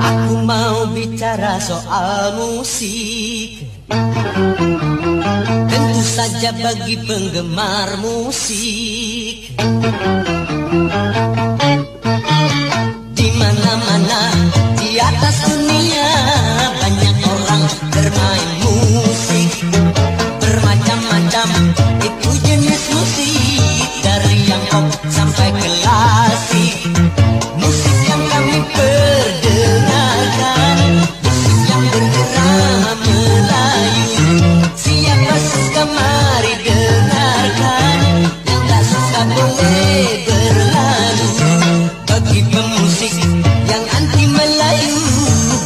Aku mau bicara soal musik, tentu saja bagi penggemar musik. Di mana-mana di atas dunia banyak orang bermain musik, bermacam-macam itu jenis musik, dari yang pop sampai klasik. Musik yang kami perdengarkan, musik yang bergerak Melayu. Siapa suka mari dengarkan, yang tak suka boleh berlalu. Bagi pemusik yang anti Melayu,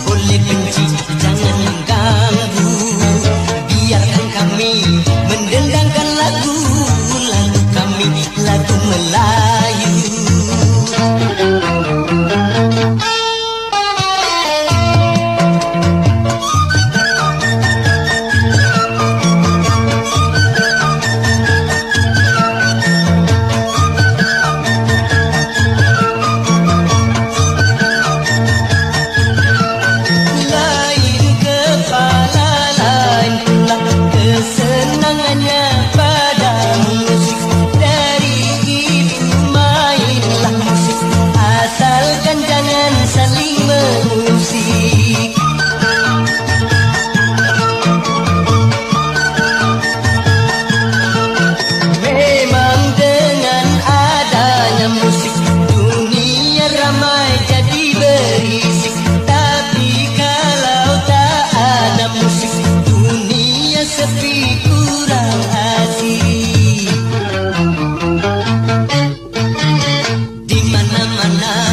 boleh benci jangan mengganggu. Biarkan kami mendendangkan lagu, lagu kami lagu Melayu. Kesenangannya pada musik, dari itu mainlah musik, asalkan jangan saling mengusik. Memang dengan adanya musik, dunia ramai jadi berisik. Tapi kalau tak ada musik, dunia sepi kurang asik. Di mana-mana